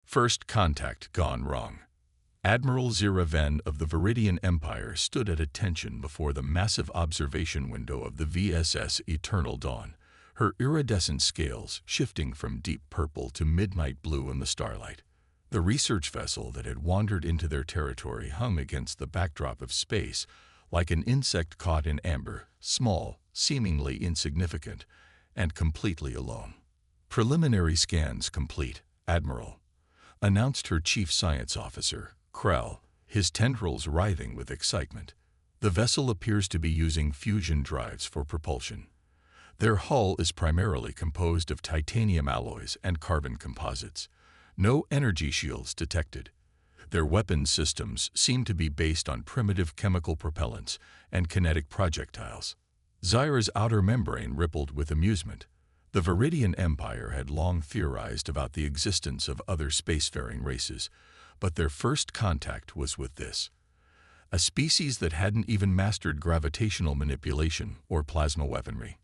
First contact gone wrong. Admiral Zira Ven of the Viridian Empire stood at attention before the massive observation window of the VSS Eternal Dawn, her iridescent scales shifting from deep purple to midnight blue in the starlight. The research vessel that had wandered into their territory hung against the backdrop of space like an insect caught in amber, small, seemingly insignificant, and completely alone. "Preliminary scans complete, Admiral," announced her chief science officer, Krell, his tendrils writhing with excitement. "The vessel appears to be using fusion drives for propulsion. Their hull is primarily composed of titanium alloys and carbon composites. No energy shields detected. Their weapon systems seem to be based on primitive chemical propellants and kinetic projectiles." Zira's outer membrane rippled with amusement. The Viridian Empire had long theorized about the existence of other spacefaring races, but their first contact was with this. A species that hadn't even mastered gravitational manipulation or plasma weaponry.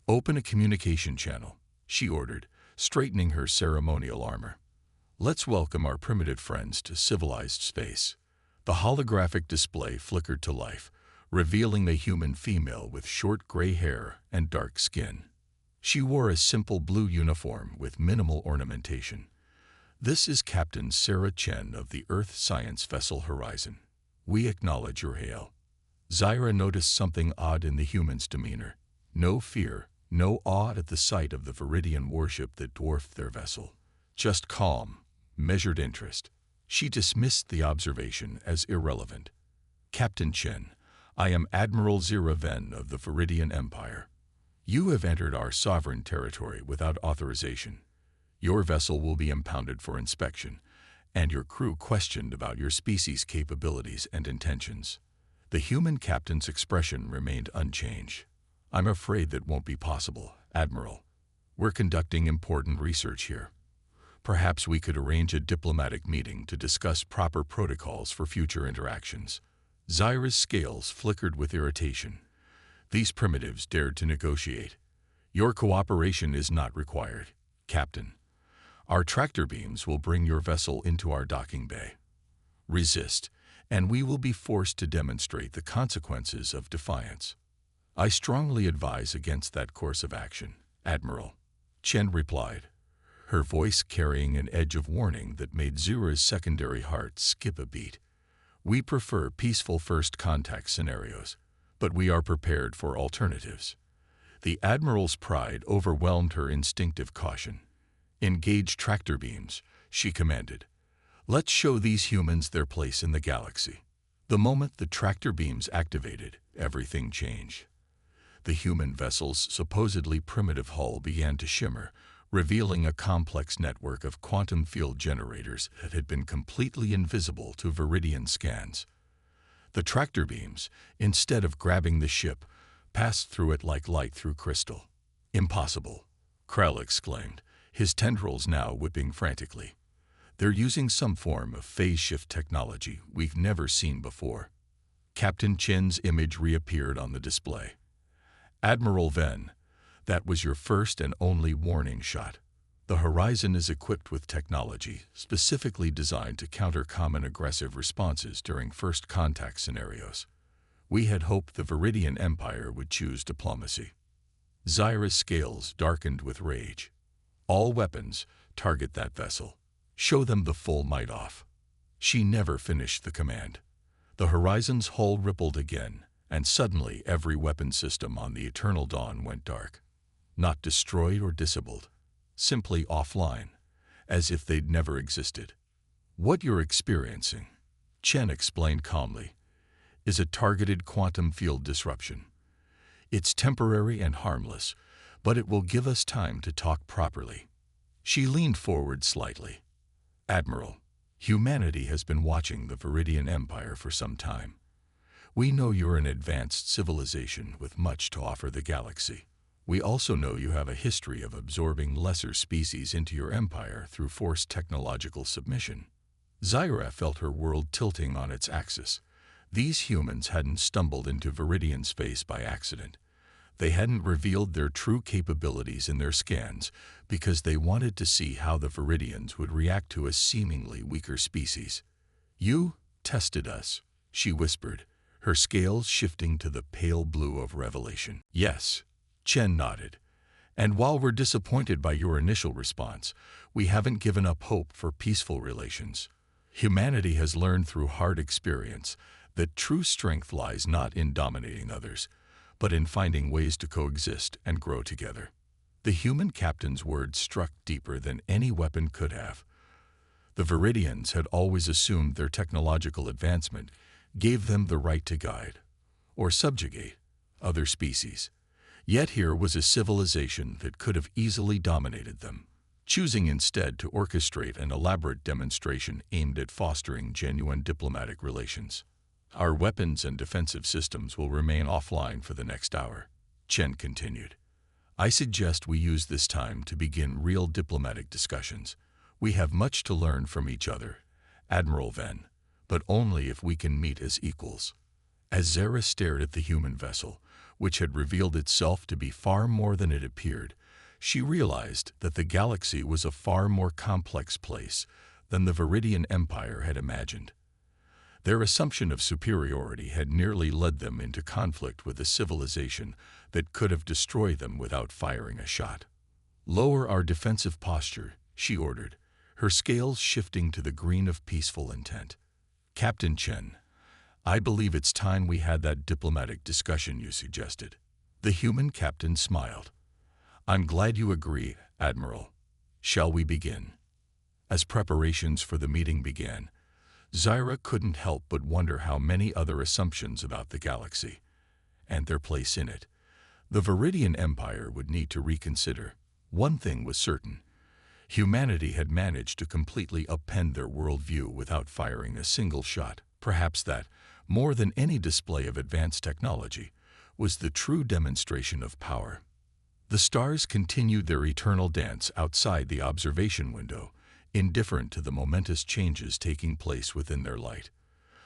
"Open a communication channel," she ordered, straightening her ceremonial armor. "Let's welcome our primitive friends to civilized space." The holographic display flickered to life, revealing a human female with short gray hair and dark skin. She wore a simple blue uniform with minimal ornamentation. "This is Captain Sarah Chen of the Earth Science Vessel Horizon. We acknowledge your hail." Zira noticed something odd in the human's demeanor. No fear, no awe at the sight of the Viridian warship that dwarfed their vessel. Just calm, measured interest. She dismissed the observation as irrelevant. "Captain Chen, I am Admiral Zira Ven of the Viridian Empire. You have entered our sovereign territory without authorization. Your vessel will be impounded for inspection, and your crew questioned about your species' capabilities and intentions." The human captain's expression remained unchanged. "I'm afraid that won't be possible, Admiral. We're conducting important research here. Perhaps we could arrange a diplomatic meeting to discuss proper protocols for future interactions." Zira's scales flickered with irritation. These primitives dared to negotiate. "Your cooperation is not required, Captain. Our tractor beams will bring your vessel into our docking bay. Resist, and we will be forced to demonstrate the consequences of defiance." "I strongly advise against that course of action, Admiral," Chen replied, her voice carrying an edge of warning that made Zira's secondary heart skip a beat. "We prefer peaceful first contact scenarios, but we are prepared for alternatives." The Admiral's pride overwhelmed her instinctive caution. "Engage tractor beams," she commanded. "Let's show these humans their place in the galaxy." The moment the tractor beams activated, everything changed. The human vessel's supposedly primitive hull began to shimmer, revealing a complex network of quantum field generators that had been completely invisible to Viridian scans. The tractor beams, instead of grabbing the ship, passed through it like light through crystal. "Impossible," Krell exclaimed, his tendrils now whipping frantically. "They're using some form of phase shift technology we've never seen before." Captain Chen's image reappeared on the display. "Admiral Ven, that was your first and only warning shot. The Horizon is equipped with technology specifically designed to counter common aggressive responses during first contact scenarios. We had hoped the Viridian Empire would choose diplomacy." Zira's scales darkened with rage. "All weapons, target that vessel. Show them the full might-off." She never finished the command. The Horizon's hull rippled again, and suddenly every weapon system on the Eternal Dawn went dark. Not destroyed or disabled, simply offline, as if they'd never existed. "What you're experiencing," Chen explained calmly, "is a targeted quantum field disruption. It's temporary and harmless, but it will give us time to talk properly." She leaned forward slightly. "Admiral, humanity has been watching the Viridian Empire for some time. We know you're an advanced civilization with much to offer the galaxy. We also know you have a history of absorbing lesser species into your empire through forced technological submission." Zira felt her world tilting on its axis. These humans hadn't stumbled into Viridian space by accident. They hadn't revealed their true capabilities in their scans because they wanted to see how the Viridians would react to a seemingly weaker species. "You tested us," she whispered, her scales shifting to the pale blue of revelation. "Yes," Chen nodded. "And while we're disappointed by your initial response, we haven't given up hope for peaceful relations. Humanity has learned through hard experience that true strength lies not in dominating others, but in finding ways to coexist and grow together." The human captain's words struck deeper than any weapon could have. The Viridians had always assumed their technological advancement gave them the right to guide, or subjugate, other species. Yet here was a civilization that could have easily dominated them, choosing instead to orchestrate an elaborate demonstration aimed at fostering genuine diplomatic relations. "Our weapons and defensive systems will remain offline for the next hour," Chen continued. "I suggest we use this time to begin real diplomatic discussions. We have much to learn from each other, Admiral Ven, but only if we can meet as equals." As Zara stared at the human vessel, which had revealed itself to be far more than it appeared, she realized that the galaxy was a far more complex place than the Viridian Empire had imagined. Their assumption of superiority had nearly led them into conflict with a civilization that could have destroyed them without firing a shot. "Lower our defensive posture," she ordered, her scales shifting to the green of peaceful intent. "Captain Chen, I believe it's time we had that diplomatic discussion you suggested." The human captain smiled. "I'm glad you agree, Admiral. Shall we begin?" As preparations for the meeting began, Zyra couldn't help but wonder how many other assumptions about the galaxy, and their place in it, the Viridian Empire would need to reconsider. One thing was certain: humanity had managed to completely upend their worldview without firing a single shot. Perhaps that, more than any display of advanced technology, was the true demonstration of power. The stars continued their eternal dance outside the observation window, indifferent to the momentous changes taking place within their light.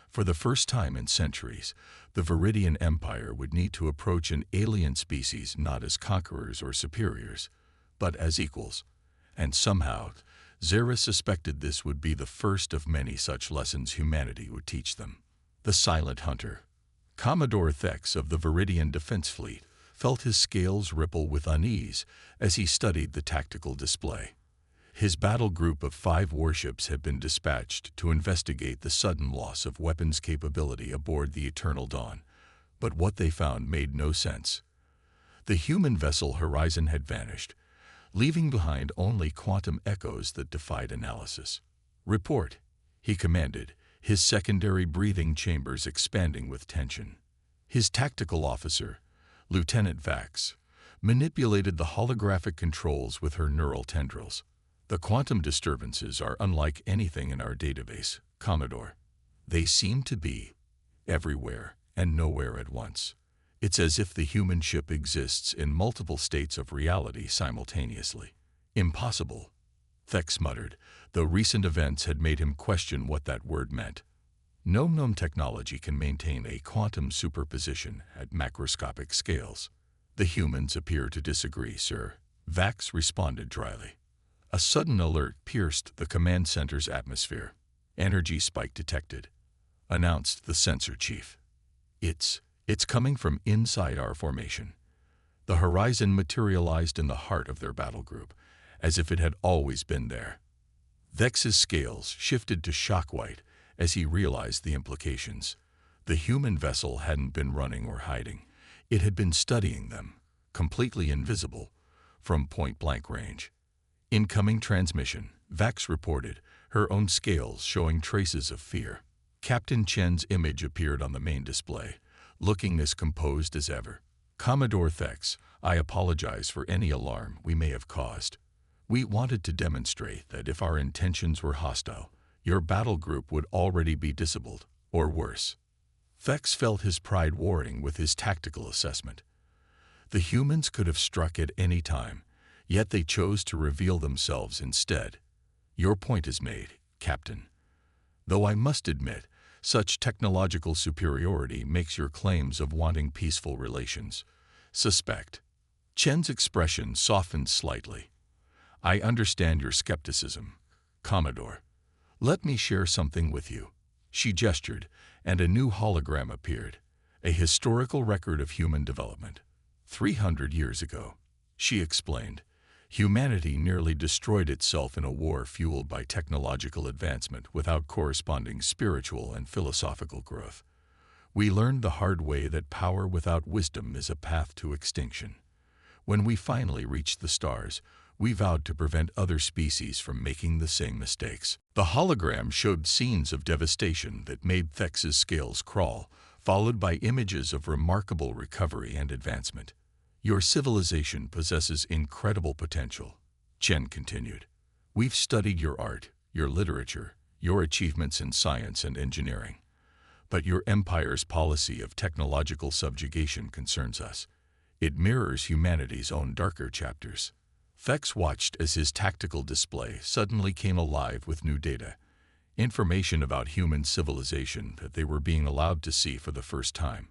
For the first time in centuries, the Viridian Empire would need to approach an alien species not as conquerors or superiors, but as equals. And somehow, Zara suspected this would be the first of many such lessons humanity would teach them. The silent hunter, Commodore Thex of the Viridian Defense Fleet, felt his scales ripple with unease as he studied the tactical display. His battle group of 5 warships had been dispatched to investigate the sudden loss of weapons capability aboard the Eternal Dawn, but what they found made no sense. The human vessel Horizon had vanished, leaving behind only quantum echoes that defied analysis. "Report," he commanded, his secondary breathing chambers expanding with tension. His tactical officer, Lieutenant Vax, manipulated the holographic controls with her neural tendrils. "The quantum disturbances are unlike anything in our database, Commodore. They seem to be everywhere and nowhere at once. It's as if the human ship exists in multiple states of reality simultaneously." "Impossible," Thex muttered, though recent events had made him question what that word meant. Gnome technology can maintain a quantum superposition at macroscopic scales." "The humans appear to disagree, sir," Vax responded dryly. A sudden alert pierced the command center's atmosphere. "Energy spike detected," announced the sensor chief. It's coming from inside our formation." The Horizon materialized in the heart of their battle group, as if it had always been there. Vex's scales shifted to shock white as he realized the implications. The human vessel hadn't been running or hiding. It had been studying them, completely invisible, from point-blank range. "Incoming transmission," Vax reported, her own scales showing traces of fear. Captain Chen's image appeared on the main display, looking as composed as ever. "Commodore Thex, I apologize for any alarm we may have caused. We wanted to demonstrate that if our intentions were hostile, your battle group would already be disabled, or worse." Thex felt his pride warring with his tactical assessment. The humans could have struck at any time, yet they chose to reveal themselves instead. "Your point is made, Captain. Though I must admit, such technological superiority makes your claims of wanting peaceful relations suspect. Chen's expression softened slightly. I understand your skepticism, Commodore. Let me share something with you. She gestured, and a new hologram appeared, a historical record of human development. 300 years ago, she explained, humanity nearly destroyed itself in a war fueled by technological advancement without corresponding spiritual and philosophical growth. We learned the hard way that power without wisdom is a path to extinction. When we finally reached the stars, we vowed to prevent other species from making the same mistakes. The hologram showed scenes of devastation that made Thex's scales crawl, followed by images of remarkable recovery and advancement. Your civilization possesses incredible potential, Chen continued. We've studied your art, your literature, your achievements in science and engineering. But your empire's policy of technological subjugation concerns us. It mirrors humanity's own darker chapters. Thex watched as his tactical display suddenly came alive with new data, information about human civilization that they were being allowed to see for the first time.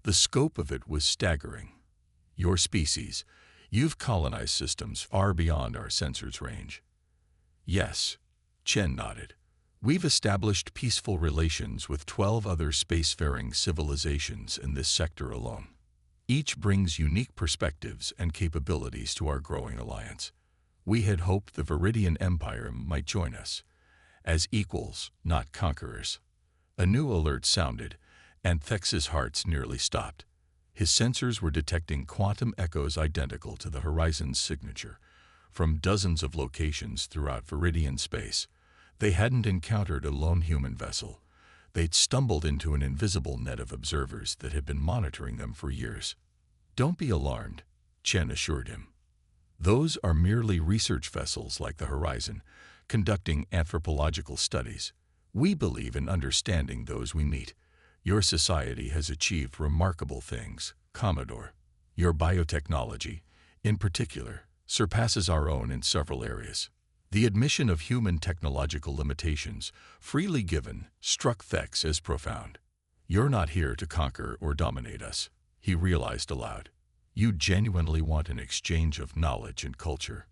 The scope of it was staggering. Your species, you've colonized systems far beyond our sensors' range. Yes, Chen nodded. We've established peaceful relations with 12 other spacefaring civilizations in this sector alone. Each brings unique perspectives and capabilities to our growing alliance. We had hoped the Viridian Empire might join us, as equals, not conquerors. A new alert sounded, and Thex's heart nearly stopped. His sensors were detecting quantum echoes identical to the Horizon's signature, from dozens of locations throughout Viridian space. They hadn't encountered a lone human vessel. They'd stumbled into an invisible net of observers that had been monitoring them for years. Don't be alarmed, Chen assured him. Those are merely research vessels like the Horizon, conducting anthropological studies. We believe in understanding those we meet. Your society has achieved remarkable things, Commodore. Your biotechnology, in particular, surpasses our own in several areas. The admission of human technological limitations, freely given, struck Thex as profound. You're not here to conquer or dominate us, he realized aloud. You genuinely want an exchange of knowledge and culture.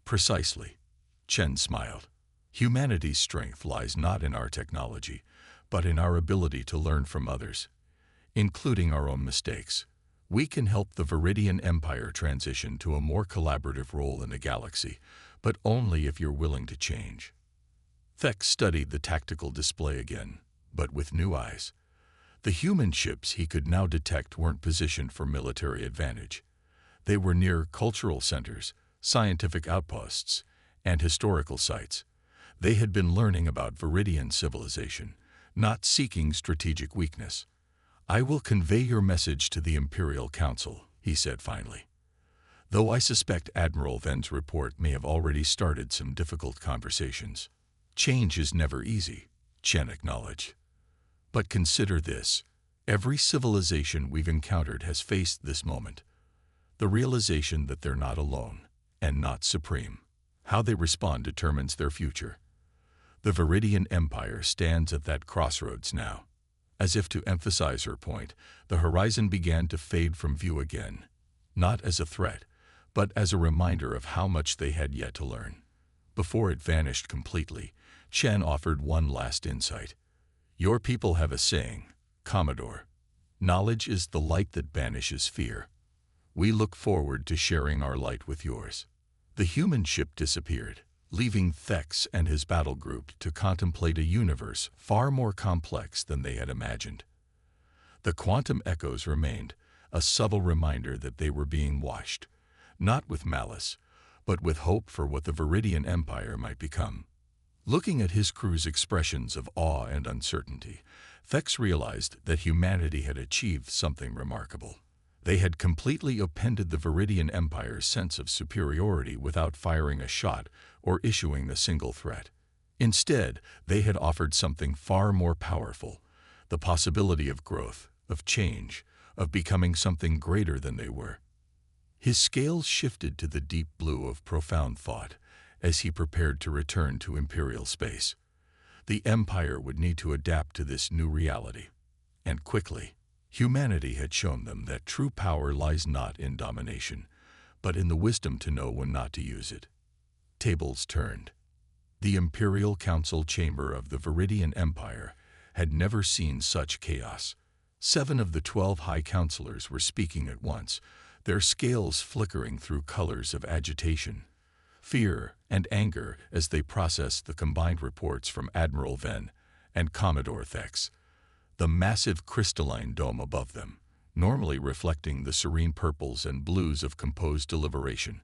Precisely, Chen smiled. Humanity's strength lies not in our technology, but in our ability to learn from others, including our own mistakes. We can help the Viridian Empire transition to a more collaborative role in the galaxy, but only if you're willing to change. Thex studied the tactical display again, but with new eyes. The human ships he could now detect weren't positioned for military advantage. They were near cultural centers, scientific outposts, and historical sites. They had been learning about Viridian civilization, not seeking strategic weakness. I will convey your message to the Imperial Council, he said finally. Though I suspect Admiral Ven's report may have already started some difficult conversations. Change is never easy, Chen acknowledged. But consider this. Every civilization we've encountered has faced this moment. The realization that they're not alone, and not supreme. How they respond determines their future. The Viridian Empire stands at that crossroads now. As if to emphasize her point, the Horizon began to fade from view again, not as a threat, but as a reminder of how much they had yet to learn. Before it vanished completely, Chen offered one last insight. Your people have a saying, Commodore. Knowledge is the light that banishes fear. We look forward to sharing our light with yours. The human ship disappeared, leaving Thex and his battle group to contemplate a universe far more complex than they had imagined. The quantum echoes remained, a subtle reminder that they were being watched, not with malice, but with hope for what the Viridian Empire might become. Looking at his crew's expressions of awe and uncertainty, Thex realized that humanity had achieved something remarkable. They had completely upended the Viridian Empire's sense of superiority without firing a shot or issuing a single threat. Instead, they had offered something far more powerful, the possibility of growth, of change, of becoming something greater than they were. His scales shifted to the deep blue of profound thought as he prepared to return to Imperial space. The Empire would need to adapt to this new reality, and quickly. Humanity had shown them that true power lies not in domination, but in the wisdom to know when not to use it. Tables turned. The Imperial Council chamber of the Viridian Empire had never seen such chaos. 7 of the 12 High Counselors were speaking at once, their scales flickering through colors of agitation, fear, and anger as they processed the combined reports from Admiral Venn and Commodore Thex. The massive crystalline dome above them, normally reflecting the serene purples and blues of composed deliberation,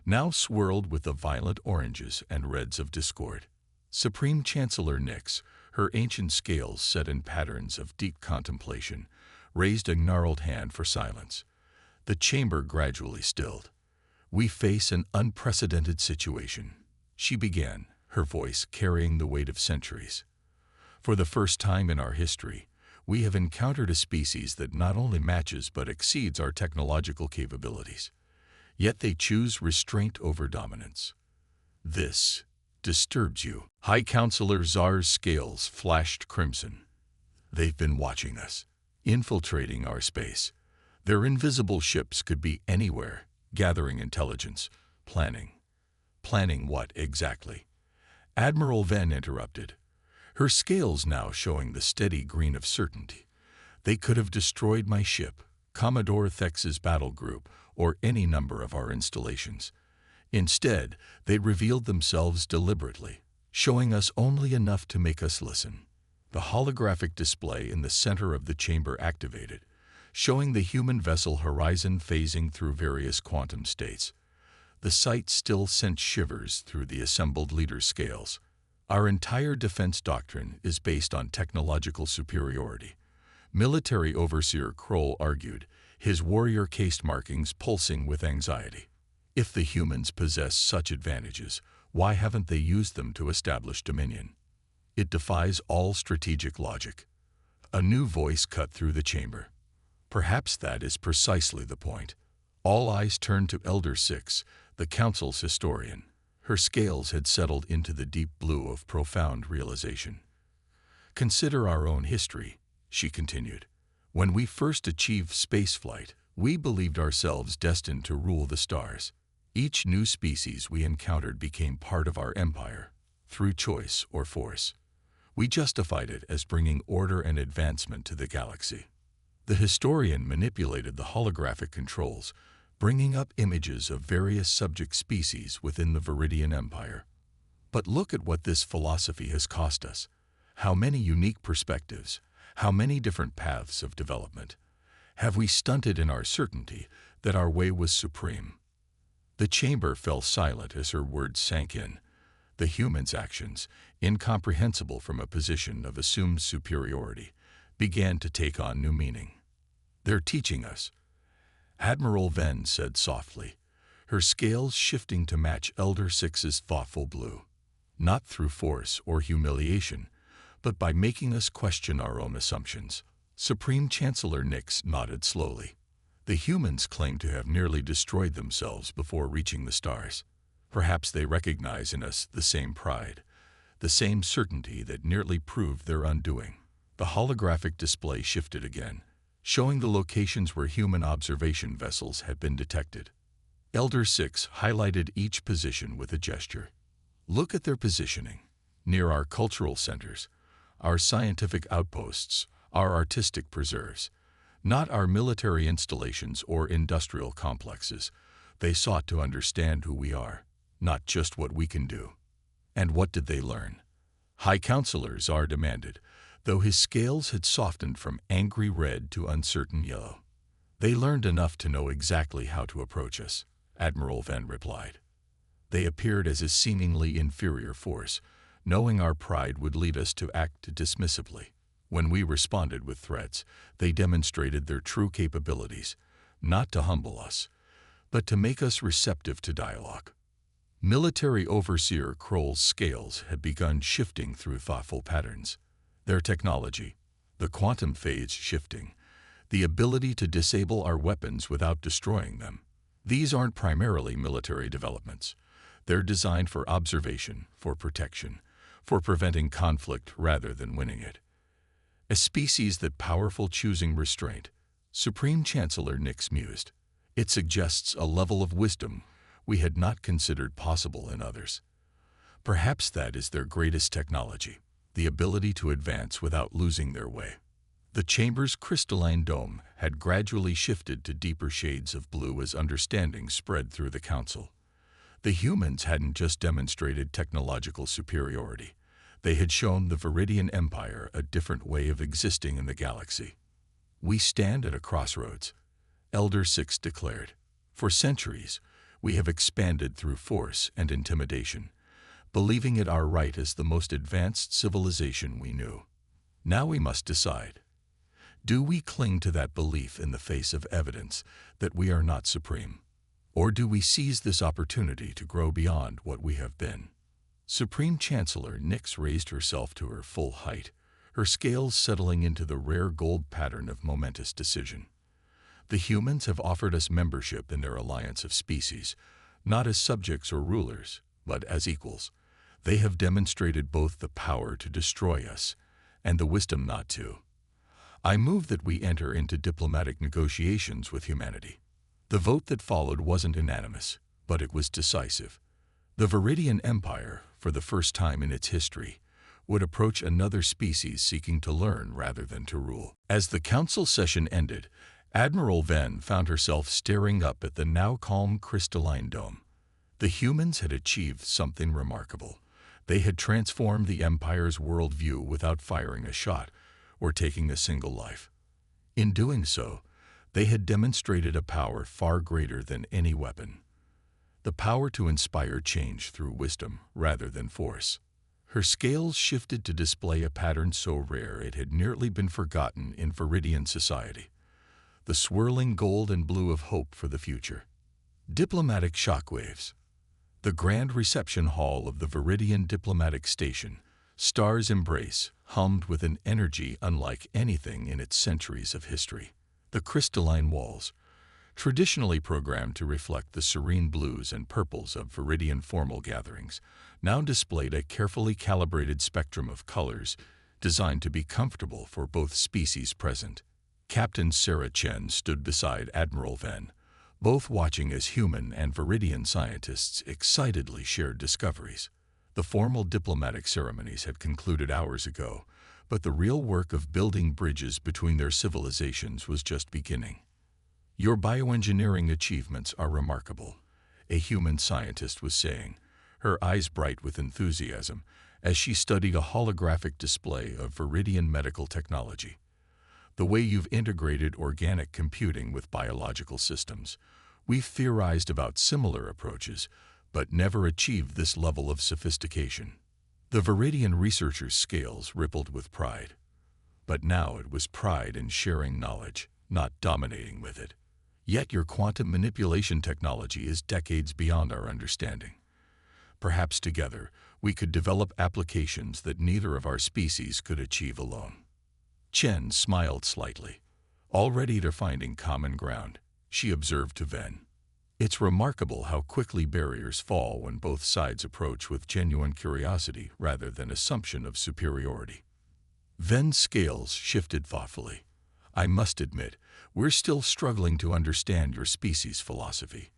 now swirled with the violent oranges and reds of discord. Supreme Chancellor Nyx, her ancient scales set in patterns of deep contemplation, raised a gnarled hand for silence. The chamber gradually stilled. "We face an unprecedented situation," she began, her voice carrying the weight of centuries. "For the first time in our history, we have encountered a species that not only matches but exceeds our technological capabilities. Yet they choose restraint over dominance. This disturbs you." High Counselor Czar's scales flashed crimson. "They've been watching us, infiltrating our space. Their invisible ships could be anywhere, gathering intelligence, planning. Planning what exactly?" Admiral Venn interrupted, her scales now showing the steady green of certainty. "They could have destroyed my ship, Commodore Thex's battle group, or any number of our installations. Instead, they revealed themselves deliberately, showing us only enough to make us listen." The holographic display in the center of the chamber activated, showing the human vessel horizon phasing through various quantum states. The sight still sent shivers through the assembled leaders' scales. "Our entire defense doctrine is based on technological superiority," Military Overseer Kroll argued, his warrior caste markings pulsing with anxiety. "If the humans possess such advantages, why haven't they used them to establish dominion? It defies all strategic logic." A new voice cut through the chamber. "Perhaps that is precisely the point." All eyes turned to Elder Six, the Council's historian. Her scales had settled into the deep blue of profound realization. "Consider our own history," she continued. "When we first achieved spaceflight, we believed ourselves destined to rule the stars. Each new species we encountered became part of our empire, through choice or force. We justified it as bringing order and advancement to the galaxy." The historian manipulated the holographic controls, bringing up images of various subject species within the Viridian Empire. "But look at what this philosophy has cost us. How many unique perspectives, how many different paths of development. Have we stunted in our certainty that our way was supreme?" The chamber fell silent as her words sank in. The humans' actions, incomprehensible from a position of assumed superiority, began to take on new meaning. "They're teaching us," Admiral Venn said softly, her scales shifting to match Elder Six's thoughtful blue. "Not through force or humiliation, but by making us question our own assumptions." Supreme Chancellor Nyx nodded slowly. "The humans claim to have nearly destroyed themselves before reaching the stars. Perhaps they recognize in us the same pride, the same certainty that nearly proved their undoing." The holographic display shifted again, showing the locations where human observation vessels had been detected. Elder Six highlighted each position with a gesture. "Look at their positioning, near our cultural centers, our scientific outposts, our artistic preserves. Not our military installations or industrial complexes. They sought to understand who we are, not just what we can do." "And what did they learn?" High Counselor Czar demanded, though his scales had softened from angry red to uncertain yellow. "They learned enough to know exactly how to approach us," Admiral Venn replied. "They appeared as a seemingly inferior force, knowing our pride would lead us to act dismissively. When we responded with threats, they demonstrated their true capabilities, not to humble us, but to make us receptive to dialogue." Military Overseer Kroll's scales had begun shifting through thoughtful patterns. Their technology, the quantum phase shifting, the ability to disable our weapons without destroying them. These aren't primarily military developments. They're designed for observation, for protection, for preventing conflict rather than winning it. A species that powerful choosing restraint, Supreme Chancellor Nix mused. It suggests a level of wisdom we had not considered possible in others. Perhaps that is their greatest technology, the ability to advance without losing their way. The chamber's crystalline dome had gradually shifted to deeper shades of blue as understanding spread through the council. The humans hadn't just demonstrated technological superiority. They had shown the Viridian Empire a different way of existing in the galaxy. "We stand at a crossroads," Elder Six declared. "For centuries, we have expanded through force and intimidation, believing it our right as the most advanced civilization we knew. Now we must decide. Do we cling to that belief in the face of evidence that we are not supreme? Or do we seize this opportunity to grow beyond what we have been?" Supreme Chancellor Nix raised herself to her full height, her scales settling into the rare gold pattern of momentous decision. "The humans have offered us membership in their alliance of species, not as subjects or rulers, but as equals. They have demonstrated both the power to destroy us and the wisdom not to. I move that we enter into diplomatic negotiations with humanity." The vote that followed wasn't unanimous, but it was decisive. The Viridian Empire, for the first time in its history, would approach another species seeking to learn rather than to rule. As the council session ended, Admiral Venn found herself staring up at the now calm crystalline dome. The humans had achieved something remarkable. They had transformed the Empire's worldview without firing a shot or taking a single life. In doing so, they had demonstrated a power far greater than any weapon. The power to inspire change through wisdom rather than force. Her scales shifted to display a pattern so rare it had nearly been forgotten in Viridian society. The swirling gold and blue of hope for the future. Diplomatic shockwaves. The grand reception hall of the Viridian Diplomatic Station, Star's Embrace, hummed with an energy unlike anything in its centuries of history. The crystalline walls, traditionally programmed to reflect the serene blues and purples of Viridian formal gatherings, now displayed a carefully calibrated spectrum of colors designed to be comfortable for both species present. Captain Sarah Chen stood beside Admiral Venn, both watching as human and Viridian scientists excitedly shared discoveries. The formal diplomatic ceremonies had concluded hours ago, but the real work of building bridges between their civilizations was just beginning. "Your bioengineering achievements are remarkable," a human scientist was saying, her eyes bright with enthusiasm as she studied a holographic display of Viridian medical technology. "The way you've integrated organic computing with biological systems. We've theorized about similar approaches, but never achieved this level of sophistication." The Viridian researcher's scales rippled with pride. But now it was pride in sharing knowledge, not dominating with it. "Yet your quantum manipulation technology is decades beyond our understanding. Perhaps together we could develop applications that neither of our species could achieve alone." Chen smiled slightly. "Already they're finding common ground," she observed to Venn. "It's remarkable how quickly barriers fall when both sides approach with genuine curiosity rather than assumption of superiority." Venn's scales shifted thoughtfully. "I must admit, we're still struggling to understand your species' philosophy.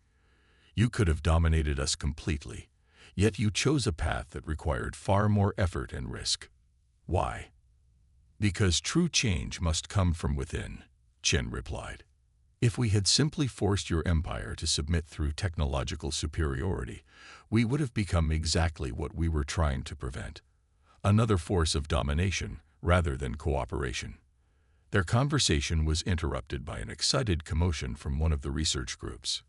You could have dominated us completely, yet you chose a path that required far more effort and risk. Why?" "Because true change must come from within," Chen replied. "If we had simply forced your empire to submit through technological superiority, we would have become exactly what we were trying to prevent. Another force of domination rather than cooperation." Their conversation was interrupted by an excited commotion from one of the research groups.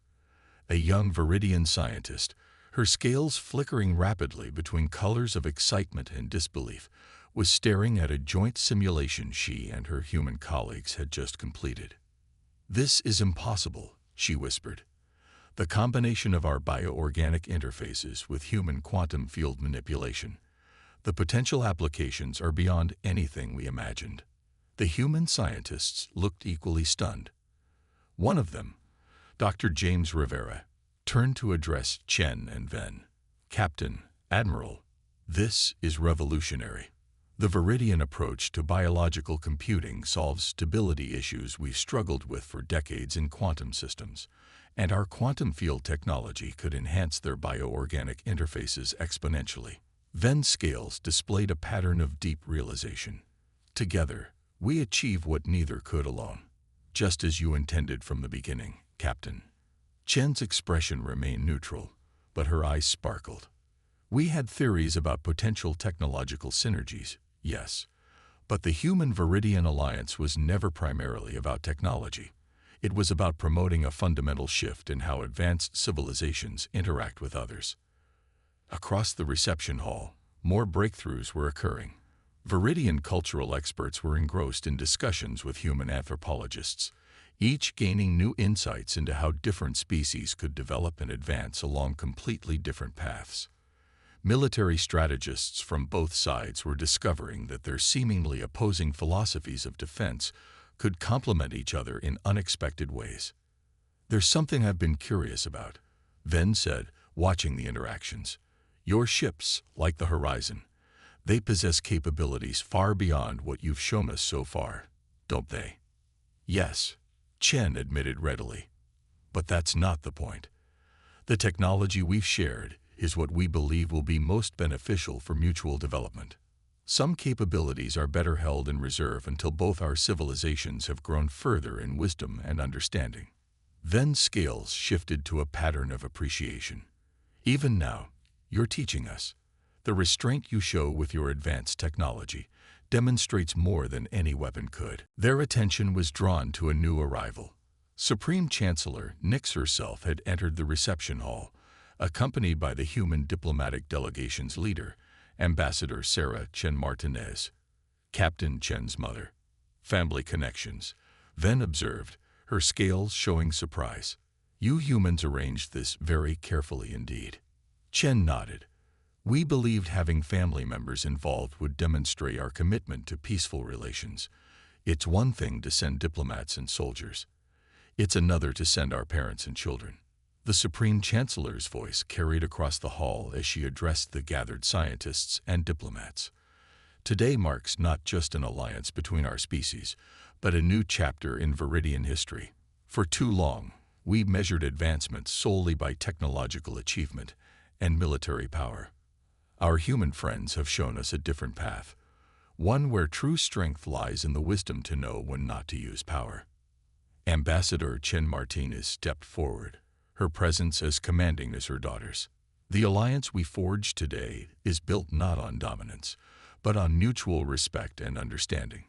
A young Viridian scientist, her scales flickering rapidly between colors of excitement and disbelief, was staring at a joint simulation she and her human colleagues had just completed. "This is impossible," she whispered. "The combination of our bioorganic interfaces with human quantum field manipulation. The potential applications are beyond anything we imagined." The human scientists looked equally stunned. One of them, Dr. James Rivera, turned to address Chen and Venn. "Captain, Admiral, this is revolutionary. The Viridian approach to biological computing solves stability issues we've struggled with for decades in quantum systems, and our quantum field technology could enhance their bioorganic interfaces exponentially. Venn scales displayed a pattern of deep realization. Together, we achieve what neither could alone. Just as you intended from the beginning, Captain. Chen's expression remained neutral, but her eyes sparkled. We had theories about potential technological synergies, yes, but the Human-Viridian Alliance was never primarily about technology. It was about promoting a fundamental shift in how advanced civilizations interact with others. Across the reception hall, more breakthroughs were occurring. Viridian cultural experts were engrossed in discussions with human anthropologists, each gaining new insights into how different species could develop and advance along completely different paths. Military strategists from both sides were discovering that their seemingly opposing philosophies of defense could complement each other in unexpected ways. "There's something I've been curious about," Venn said, watching the interactions. "Your ships, like the Horizon, they possess capabilities far beyond what you've shown us so far, don't they?" "Yes," Chen admitted readily. "But that's not the point. The technology we've shared is what we believe will be most beneficial for mutual development. Some capabilities are better held in reserve until both our civilizations have grown further in wisdom and understanding." Venn's scales shifted to a pattern of appreciation. "Even now, you're teaching us. The restraint you show with your advanced technology demonstrates more than any weapon could." Their attention was drawn to a new arrival. Supreme Chancellor Nix herself had entered the reception hall, accompanied by the human diplomatic delegation's leader, Ambassador Sarah Chen Martinez, Captain Chen's mother. "Family connections," Venn observed, her scales showing surprise. "You humans arranged this very carefully indeed." Chen nodded. "We believed having family members involved would demonstrate our commitment to peaceful relations. It's one thing to send diplomats and soldiers. It's another to send our parents and children." The Supreme Chancellor's voice carried across the hall as she addressed the gathered scientists and diplomats. "Today marks not just an alliance between our species, but a new chapter in Viridian history. For too long, we measured advancement solely by technological achievement and military power. Our human friends have shown us a different path, one where true strength lies in the wisdom to know when not to use power." Ambassador Chen Martinez stepped forward, her presence as commanding as her daughter's. "The alliance we forged today is built not on dominance, but on mutual respect and understanding.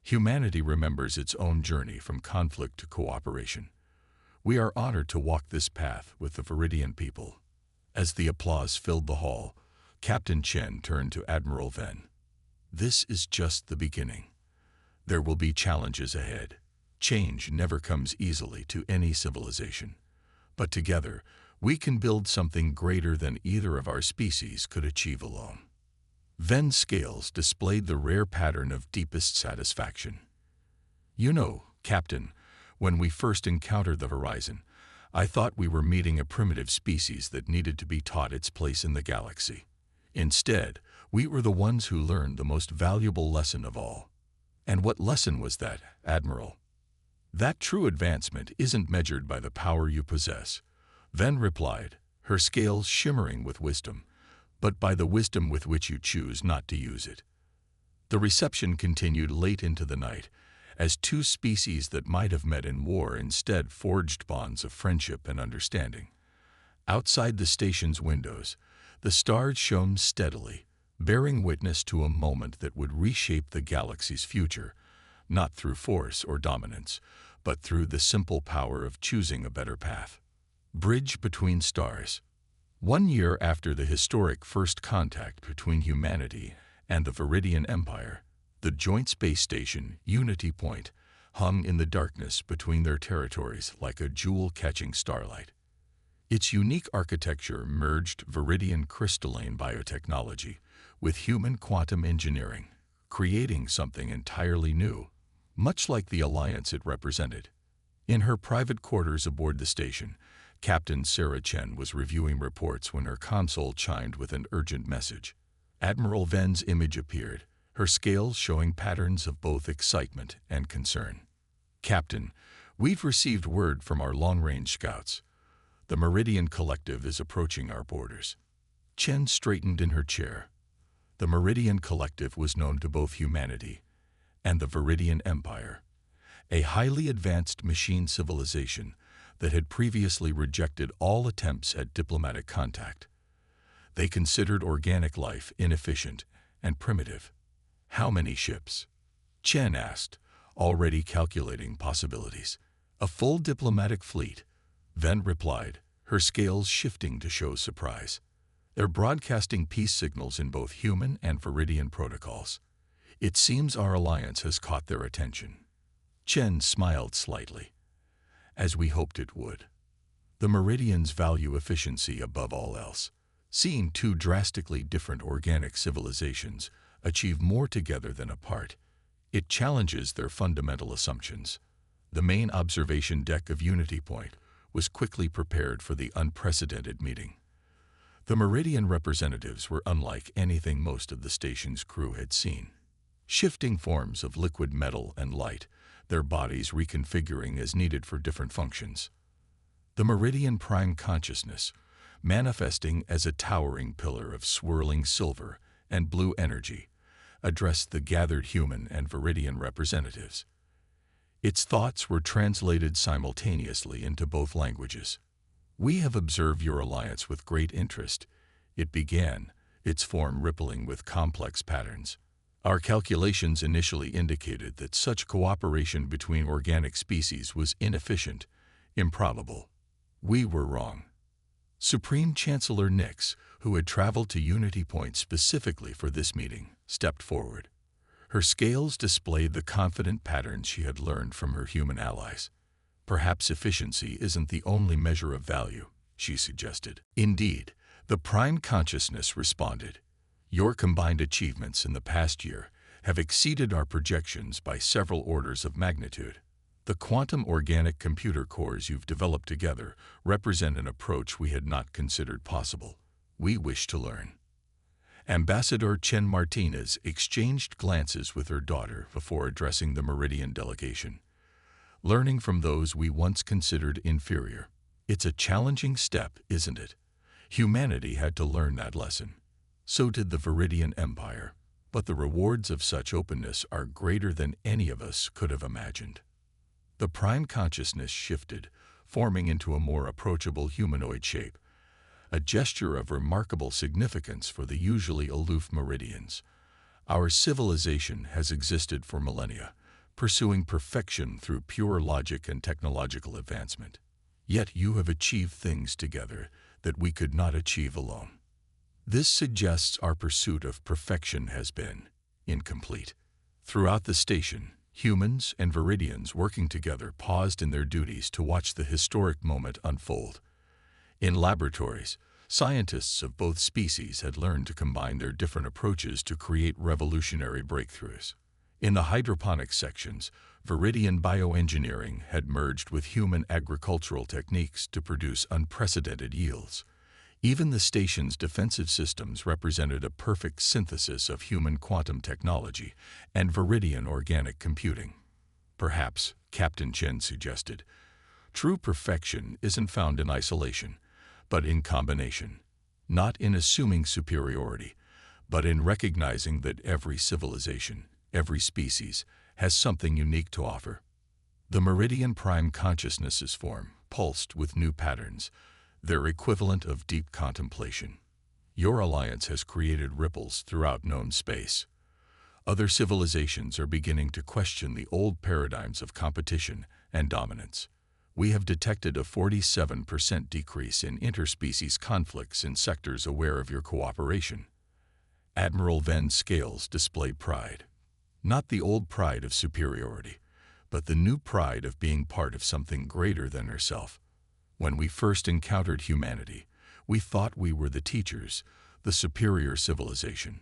Humanity remembers its own journey from conflict to cooperation. We are honored to walk this path with the Viridian people." As the applause filled the hall, Captain Chen turned to Admiral Venn. "This is just the beginning. There will be challenges ahead. Change never comes easily to any civilization. But together, we can build something greater than either of our species could achieve alone." Venn's scales displayed the rare pattern of deepest satisfaction. "You know, Captain, when we first encountered the Horizon, I thought we were meeting a primitive species that needed to be taught its place in the galaxy. Instead, we were the ones who learned the most valuable lesson of all." "And what lesson was that, Admiral?" "That true advancement isn't measured by the power you possess," Venn replied, her scales shimmering with wisdom, "but by the wisdom with which you choose not to use it." The reception continued late into the night, as two species that might have met in war instead forged bonds of friendship and understanding. Outside the station's windows, the stars shone steadily, bearing witness to a moment that would reshape the galaxy's future, not through force or dominance, but through the simple power of choosing a better path. Bridge between stars. 1 year after the historic first contact between humanity and the Viridian Empire, the joint space station, Unity Point, hung in the darkness between their territories like a jewel catching starlight. Its unique architecture merged Viridian crystalline biotechnology with human quantum engineering, creating something entirely new, much like the alliance it represented. In her private quarters aboard the station, Captain Sarah Chen was reviewing reports when her console chimed with an urgent message. Admiral Venn's image appeared, her scales showing patterns of both excitement and concern. "Captain, we've received word from our long-range scouts. The Meridian Collective is approaching our borders." Chen straightened in her chair. The Meridian Collective was known to both humanity and the Viridian Empire, a highly advanced machine civilization that had previously rejected all attempts at diplomatic contact. They considered organic life inefficient and primitive. "How many ships?" Chen asked, already calculating possibilities. "A full diplomatic fleet," Ven replied, her scales shifting to show surprise. "They're broadcasting peace signals in both human and Viridian protocols. It seems our alliance has caught their attention." Chen smiled slightly, as we hoped it would. The Meridians value efficiency above all else. Seeing two drastically different organic civilizations achieve more together than apart, it challenges their fundamental assumptions. The main observation deck of Unity Point was quickly prepared for the unprecedented meeting. The Meridian representatives were unlike anything most of the station's crew had seen. Shifting forms of liquid metal and light, their bodies reconfiguring as needed for different functions. The Meridian Prime Consciousness, manifesting as a towering pillar of swirling silver and blue energy, addressed the gathered human and Viridian representatives. Its thoughts were translated simultaneously into both languages. "We have observed your alliance with great interest," it began, its form rippling with complex patterns. "Our calculations initially indicated that such cooperation between organic species was inefficient, improbable. We were wrong." Supreme Chancellor Nix, who had traveled to Unity Point specifically for this meeting, stepped forward. Her scales displayed the confident patterns she had learned from her human allies. "Perhaps efficiency isn't the only measure of value," she suggested. "Indeed," the Prime Consciousness responded. "Your combined achievements in the past year have exceeded our projections by several orders of magnitude. The quantum organic computer cores you've developed together represent an approach we had not considered possible. We wish to learn." Ambassador Chen Martinez exchanged glances with her daughter before addressing the Meridian delegation. "Learning from those we once considered inferior. It's a challenging step, isn't it? Humanity had to learn that lesson. So did the Viridian Empire. But the rewards of such openness are greater than any of us could have imagined." The Prime Consciousness shifted, forming into a more approachable humanoid shape, a gesture of remarkable significance for the usually aloof Meridians. "Our civilization has existed for millennia, pursuing perfection through pure logic and technological advancement. Yet you have achieved things together that we could not achieve alone. This suggests our pursuit of perfection has been incomplete." Throughout the station, humans and Viridians working together paused in their duties to watch the historic moment unfold. In laboratories, scientists of both species had learned to combine their different approaches to create revolutionary breakthroughs. In the hydroponics sections, Viridian bioengineering had merged with human agricultural techniques to produce unprecedented yields. Even the station's defensive systems represented a perfect synthesis of human quantum technology and Viridian organic computing. "Perhaps," Captain Chen suggested, "true perfection isn't found in isolation, but in combination. Not in assuming superiority, but in recognizing that every civilization, every species, has something unique to offer." The Meridian Prime Consciousness's form pulsed with new patterns, their equivalent of deep contemplation. "Your alliance has created ripples throughout known space. Other civilizations are beginning to question the old paradigms of competition and dominance. We have detected a 47% decrease in interspecies conflicts in sectors aware of your cooperation." Admiral Ven's scales displayed pride. Not the old pride of superiority, but the new pride of being part of something greater than herself. "When we first encountered humanity, we thought we were the teachers, the superior civilization.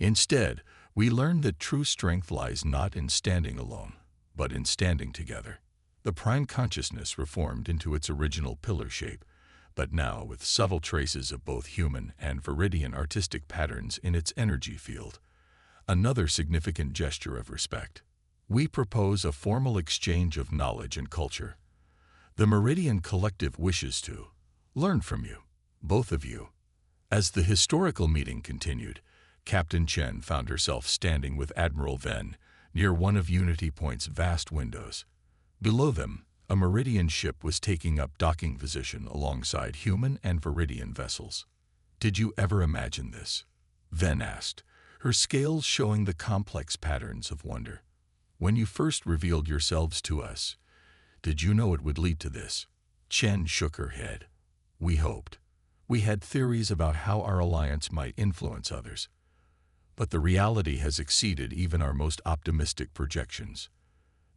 Instead, we learned that true strength lies not in standing alone, but in standing together." The Prime Consciousness reformed into its original pillar shape, but now with subtle traces of both human and Viridian artistic patterns in its energy field. another significant gesture of respect. We propose a formal exchange of knowledge and culture. The Meridian Collective wishes to learn from you, both of you. As the historical meeting continued, Captain Chen found herself standing with Admiral Ven near one of Unity Point's vast windows. Below them, a Meridian ship was taking up docking position alongside human and Viridian vessels. "Did you ever imagine this?" Ven asked, her scales showing the complex patterns of wonder. "When you first revealed yourselves to us, did you know it would lead to this?" Chen shook her head. "We hoped. We had theories about how our alliance might influence others. But the reality has exceeded even our most optimistic projections.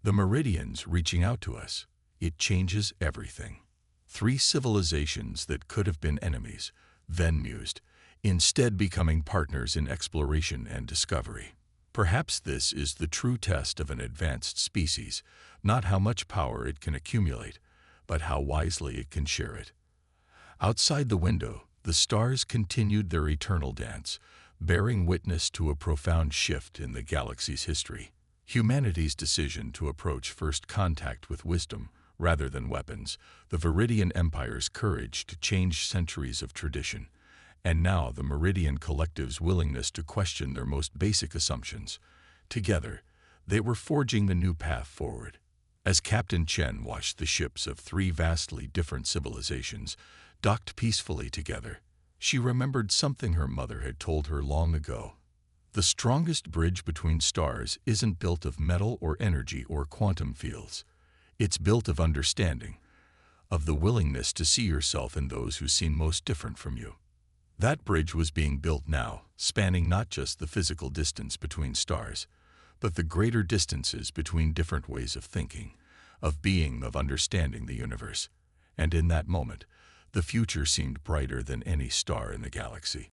The Meridians reaching out to us, it changes everything. 3 civilizations that could have been enemies," Ven mused, "instead becoming partners in exploration and discovery. Perhaps this is the true test of an advanced species, not how much power it can accumulate, but how wisely it can share it." Outside the window, the stars continued their eternal dance, bearing witness to a profound shift in the galaxy's history. Humanity's decision to approach first contact with wisdom rather than weapons, the Viridian Empire's courage to change centuries of tradition, and now the Meridian Collective's willingness to question their most basic assumptions. Together, they were forging the new path forward. As Captain Chen watched the ships of 3 vastly different civilizations docked peacefully together, she remembered something her mother had told her long ago. The strongest bridge between stars isn't built of metal or energy or quantum fields. It's built of understanding, of the willingness to see yourself in those who seem most different from you. That bridge was being built now, spanning not just the physical distance between stars, but the greater distances between different ways of thinking, of being, of understanding the universe. And in that moment, the future seemed brighter than any star in the galaxy.